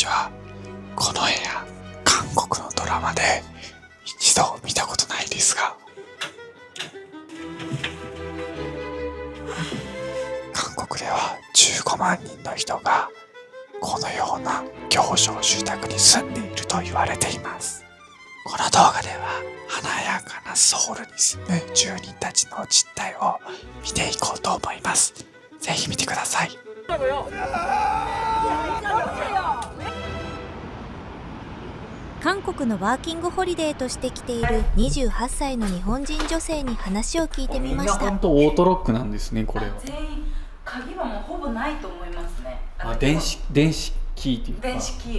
はこの部屋、韓国のドラマで一度見たことないですが、韓国では15万人の人がこのような狭小住宅に住んでいると言われています。この動画では華やかなソウルに住む住人たちの実態を見ていこうと思います。ぜひ見てください。韓国のワーキングホリデーとして来ている28歳の日本人女性に話を聞いてみました。本当オートロックなんですね、これは。全員鍵はもうほぼないと思いますね。電子キーっていうか。電子キー、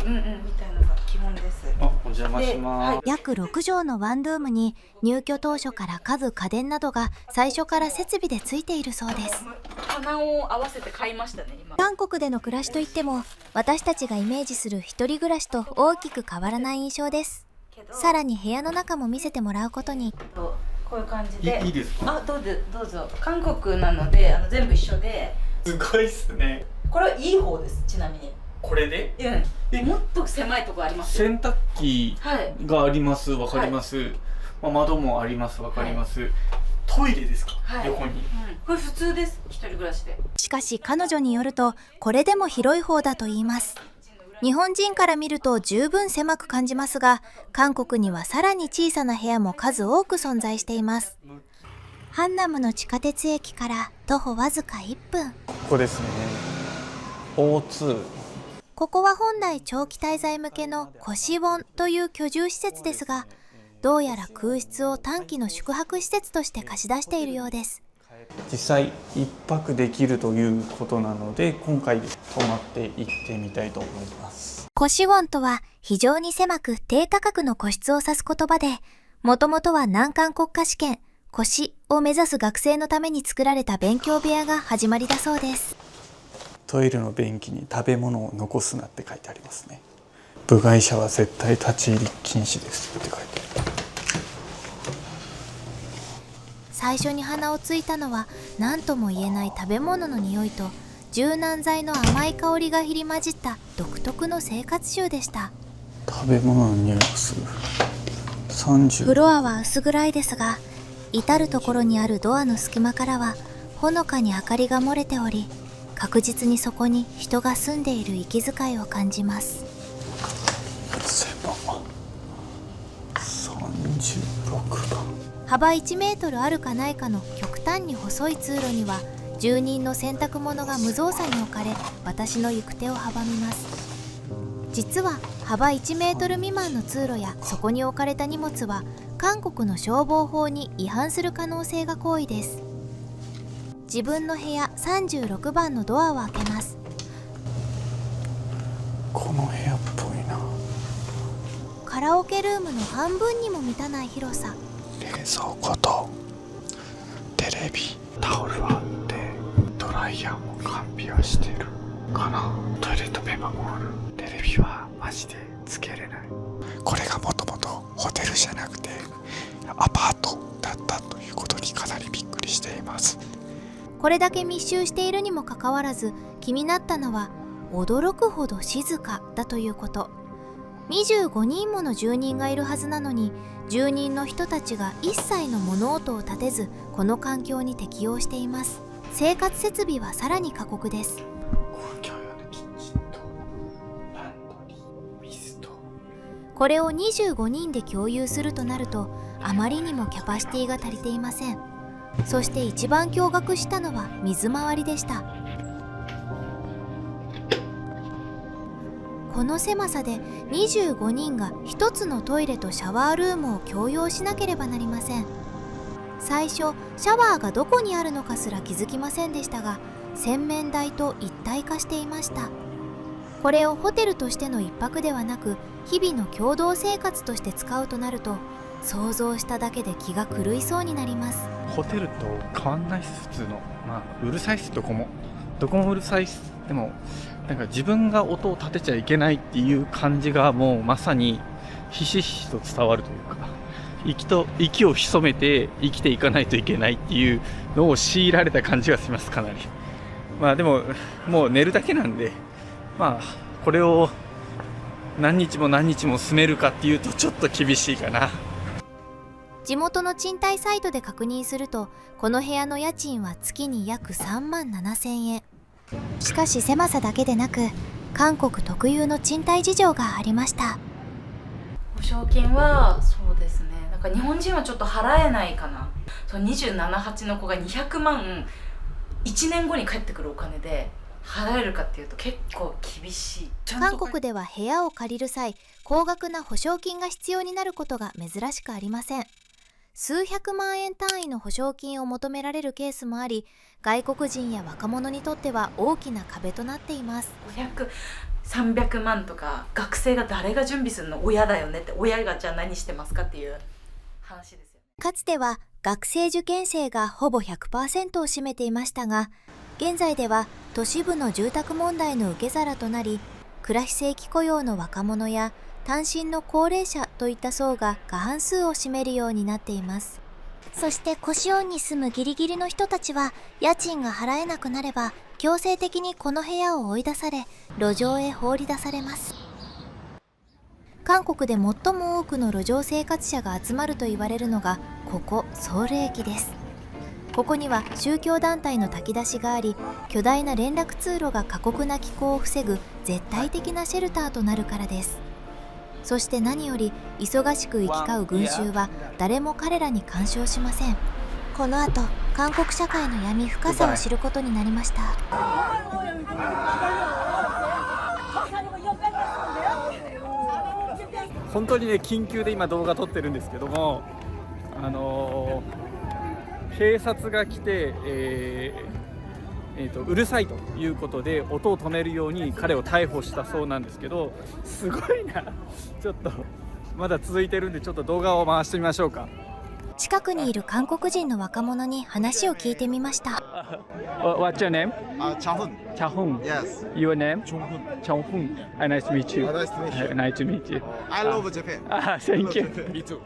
みたいなのが基本です。お邪魔します。約6畳のワンルームに入居当初から家具家電などが最初から設備でついているそうです。棚を合わせて買いましたね、今。韓国での暮らしといっても私たちがイメージする一人暮らしと大きく変わらない印象です。さらに部屋の中も見せてもらうことに。こういう感じで。いいですか？どうぞ。韓国なので全部一緒で。すごいっすね。これはいい方です、ちなみに。これで？もっと狭いとこありますよ。洗濯機があります、わかります。窓もあります、わかります。トイレですか？横に。これ普通です、一人暮らしで。しかし彼女によるとこれでも広い方だと言います。日本人から見ると十分狭く感じますが、韓国にはさらに小さな部屋も数多く存在しています。ハンナムの地下鉄駅から徒歩わずか1分。ここですね。O2。ここは本来長期滞在向けのコシウォンという居住施設ですが、どうやら空室を短期の宿泊施設として貸し出しているようです。実際一泊できるということなので、今回泊まって行ってみたいと思います。コシウォンとは非常に狭く低価格の個室を指す言葉で、もともとは難関国家試験コシを目指す学生のために作られた勉強部屋が始まりだそうです。トイレの便器に食べ物を残すなって書いてありますね。部外者は絶対立ち入り禁止ですって書いてある。最初に鼻をついたのは何とも言えない食べ物の匂いと柔軟剤の甘い香りが入り混じった独特の生活臭でした。食べ物の匂いがする。フロアは薄暗いですが、至る所にあるドアの隙間からはほのかに明かりが漏れており、確実にそこに人が住んでいる息遣いを感じます。36番。幅1メートルあるかないかの極端に細い通路には住人の洗濯物が無造作に置かれ、私の行く手を阻みます。実は幅1メートル未満の通路やそこに置かれた荷物は韓国の消防法に違反する可能性が高いです。自分の部屋36番のドアを開けます。この部屋っぽいな。カラオケルームの半分にも満たない広さ。冷蔵庫とテレビ、タオルはあって、ドライヤーも完備はしてるかな。トイレットペーパーもある。テレビはマジでつけれない。これがもともとホテルじゃなくてアパートだったということにかなりびっくりしています。これだけ密集しているにもかかわらず、気になったのは驚くほど静かだということ。25人もの住人がいるはずなのに、住人の人たちが一切の物音を立てず、この環境に適応しています。生活設備はさらに過酷です。これを25人で共有するとなると、あまりにもキャパシティが足りていません。そして一番驚愕したのは水回りでした。この狭さで25人が一つのトイレとシャワールームを共用しなければなりません。最初シャワーがどこにあるのかすら気づきませんでしたが、洗面台と一体化していました。これをホテルとしての一泊ではなく、日々の共同生活として使うとなると、想像しただけで気が狂いそうになります。ホテルと変わんないっす、普通の。うるさいっす、どこもうるさいっす。でもなんか自分が音を立てちゃいけないっていう感じがもうまさにひしひしと伝わるというか、息を潜めて生きていかないといけないっていうのを強いられた感じがします、かなり。でももう寝るだけなんで、これを何日も何日も住めるかっていうとちょっと厳しいかな。地元の賃貸サイトで確認すると、この部屋の家賃は月に約3万7000円。しかし狭さだけでなく、韓国特有の賃貸事情がありました。保証金はそうですね、なんか日本人はちょっと払えないかな。その27、8の子が200万1年後に帰ってくるお金で払えるかっていうと結構厳しい。韓国では部屋を借りる際、高額な保証金が必要になることが珍しくありません。数百万円単位の保証金を求められるケースもあり、外国人や若者にとっては大きな壁となっています。500、300万とか、学生が誰が準備するの？親だよねって、親がじゃあ何してますかっていう話ですよね。かつては学生受験生がほぼ 100% を占めていましたが、現在では都市部の住宅問題の受け皿となり、暮らし正規雇用の若者や単身の高齢者といった層が過半数を占めるようになっています。そしてコシオンに住むギリギリの人たちは、家賃が払えなくなれば強制的にこの部屋を追い出され、路上へ放り出されます。韓国で最も多くの路上生活者が集まると言われるのがここソウル駅です。ここには宗教団体の炊き出しがあり、巨大な連絡通路が過酷な気候を防ぐ絶対的なシェルターとなるからです。そして何より忙しく行き交う群衆は誰も彼らに干渉しません。この後、韓国社会の闇深さを知ることになりました。本当にね、緊急で今動画撮ってるんですけども、警察が来て、うるさいということで音を止めるように彼を逮捕したそうなんですけど、すごいな。ちょっとまだ続いてるんで、ちょっと動画を回してみましょうか。近くにいる韓国人の若者に話を聞いてみました。What's your name? Chahun. Chahun. Yes. Your name? Chonghun. Chonghun. Nice to meet you. Nice to meet you. Nice to meet you. I love Japan. Thank you. Me too.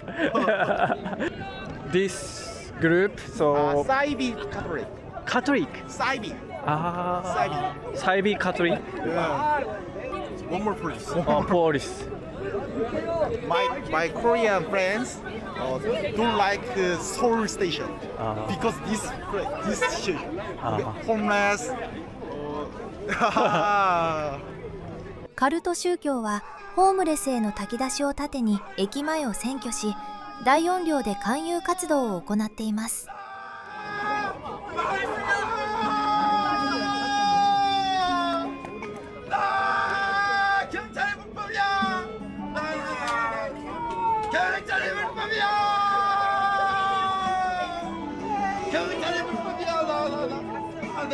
This group, so Saibi Catholic. Catholic. Saibi. Saibi Catholic. Yeah. One more please. Police. My Korean friends don't like Seoul Station because this station homeless. カルト宗教はホームレスへの炊き出しを盾に駅前を占拠し、大音量で勧誘活動を行っています。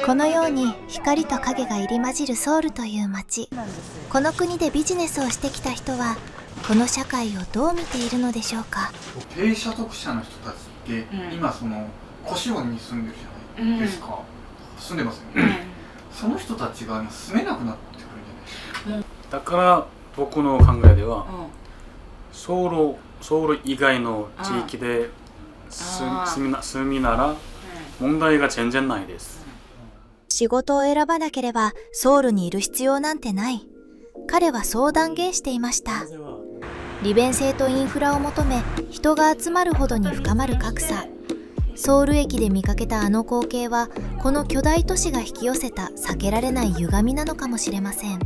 このように光と影が入り混じるソウルという街。この国でビジネスをしてきた人はこの社会をどう見ているのでしょうか。低所得者の人たちって、今そのコシオンに住んでるじゃないですか、住んでますよね、その人たちが今住めなくなってくるんじゃないですか。だから僕の考えでは、ソウル以外の地域で住みなら問題が全然ないです。仕事を選ばなければソウルにいる必要なんてない。彼はそう断言していました。利便性とインフラを求め、人が集まるほどに深まる格差。ソウル駅で見かけたあの光景は、この巨大都市が引き寄せた避けられない歪みなのかもしれません。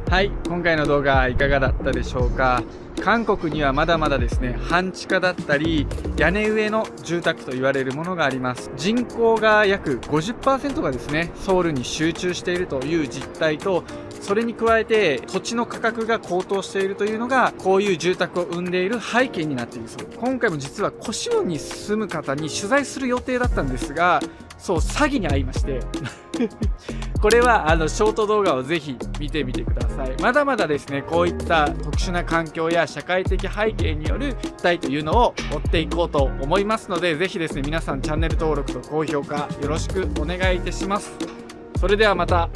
はい、今回の動画いかがだったでしょうか。韓国にはまだまだですね、半地下だったり屋根上の住宅と言われるものがあります。人口が約 50% がですね、ソウルに集中しているという実態と、それに加えて土地の価格が高騰しているというのが、こういう住宅を生んでいる背景になっているそう。今回も実はコシオンに住む方に取材する予定だったんですが、そう、詐欺に遭いましてこれはショート動画をぜひ見てみてください。まだまだですね、こういった特殊な環境や社会的背景による事態というのを追っていこうと思いますので、ぜひですね、皆さんチャンネル登録と高評価よろしくお願いいたします。それではまた。